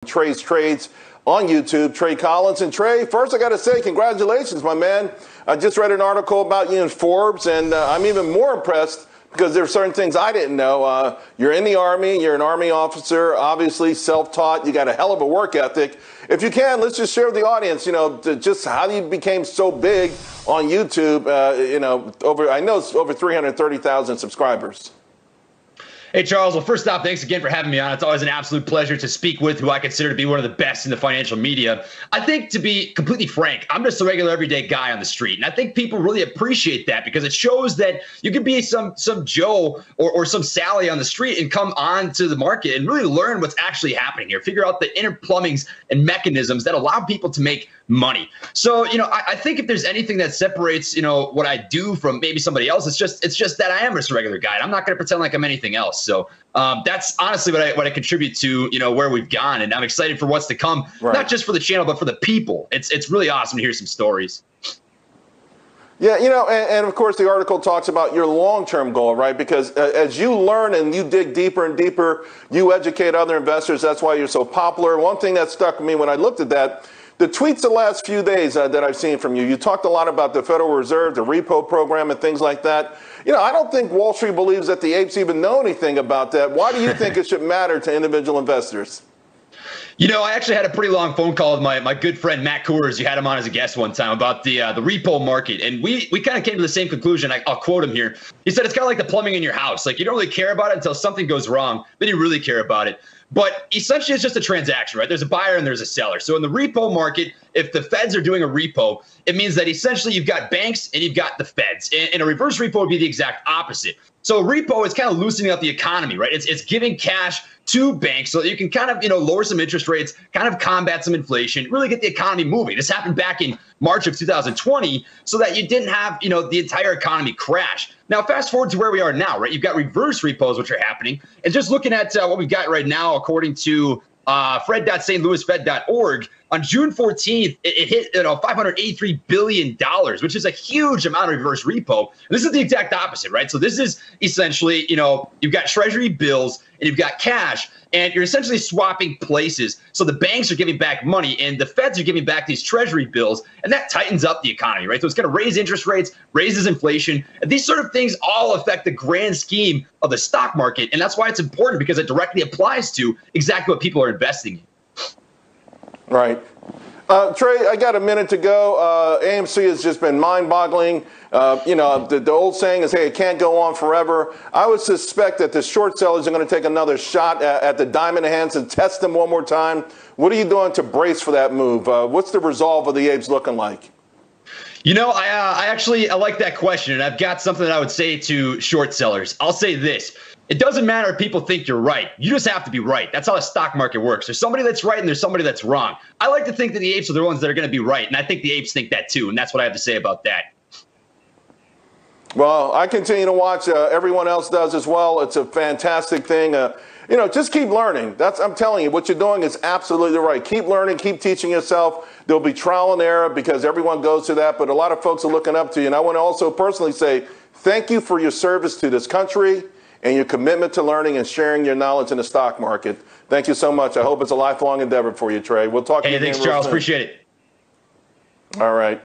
Trey's Trades on YouTube, Trey Collins. And Trey, first I got to say congratulations, my man. I just read an article about you in Forbes, and I'm even more impressed because there are certain things I didn't know. You're in the Army, you're an Army officer, obviously self-taught, you got a hell of a work ethic. If you can, let's just share with the audience, just how you became so big on YouTube, I know it's over 330,000 subscribers. Hey, Charles. Well, first off, thanks again for having me on. It's always an absolute pleasure to speak with who I consider to be one of the best in the financial media. I think, to be completely frank, I'm just a regular everyday guy on the street. And I think people really appreciate that because it shows that you could be some Joe or some Sally on the street and come on to the market and really learn what's actually happening here. Figure out the inner plumbings and mechanisms that allow people to make money. So, I think if there's anything that separates, what I do from maybe somebody else, it's just that I am just a regular guy. I'm not going to pretend like I'm anything else. So that's honestly what I contribute to, where we've gone. And I'm excited for what's to come, right. Not just for the channel, but for the people. It's really awesome to hear some stories. Yeah, and of course the article talks about your long-term goal, right? Because as you learn and you dig deeper and deeper, you educate other investors. That's why you're so popular. One thing that stuck with me when I looked at that, the tweets the last few days that I've seen from you, you talked a lot about the Federal Reserve, the repo program, and things like that. I don't think Wall Street believes that the apes even know anything about that. Why do you think it should matter to individual investors? I actually had a pretty long phone call with my good friend Matt Coors. You had him on as a guest one time about the repo market, and we kind of came to the same conclusion. I'll quote him here. He said it's kind of like the plumbing in your house. Like, you don't really care about it until something goes wrong, then you really care about it. But essentially, it's just a transaction, right? There's a buyer and there's a seller. So in the repo market, if the feds are doing a repo, it means that essentially you've got banks and you've got the feds. And a reverse repo would be the exact opposite. So a repo is kind of loosening up the economy, right? It's giving cash to banks so that you can kind of, lower some interest rates, kind of combat some inflation, really get the economy moving. This happened back in March of 2020 so that you didn't have, the entire economy crash. Now, fast forward to where we are now, right? You've got reverse repos, which are happening. And just looking at what we've got right now, according to fred.stlouisfed.org, on June 14th, it hit $583 billion, which is a huge amount of reverse repo. And this is the exact opposite, right? So this is essentially, you've got treasury bills and you've got cash, and you're essentially swapping places. So the banks are giving back money and the feds are giving back these treasury bills, and that tightens up the economy, right? So it's going to raise interest rates, raises inflation, and these sort of things all affect the grand scheme of the stock market. And that's why it's important, because it directly applies to exactly what people are investing in. Right. Trey, I got a minute to go. AMC has just been mind-boggling. The old saying is, hey, it can't go on forever. I would suspect that the short sellers are going to take another shot at the diamond hands and test them one more time. What are you doing to brace for that move? What's the resolve of the apes looking like? I like that question, and I've got something that I would say to short sellers. I'll say this. It doesn't matter if people think you're right. You just have to be right. That's how the stock market works. There's somebody that's right and there's somebody that's wrong. I like to think that the apes are the ones that are going to be right, and I think the apes think that too, and that's what I have to say about that. Well, I continue to watch. Everyone else does as well. It's a fantastic thing. Just keep learning. I'm telling you, what you're doing is absolutely right. Keep learning, keep teaching yourself. There'll be trial and error because everyone goes through that, but a lot of folks are looking up to you. And I want to also personally say thank you for your service to this country and your commitment to learning and sharing your knowledge in the stock market. Thank you so much. I hope it's a lifelong endeavor for you, Trey. We'll talk to you again. Hey, thanks, Charles. Appreciate it. All right.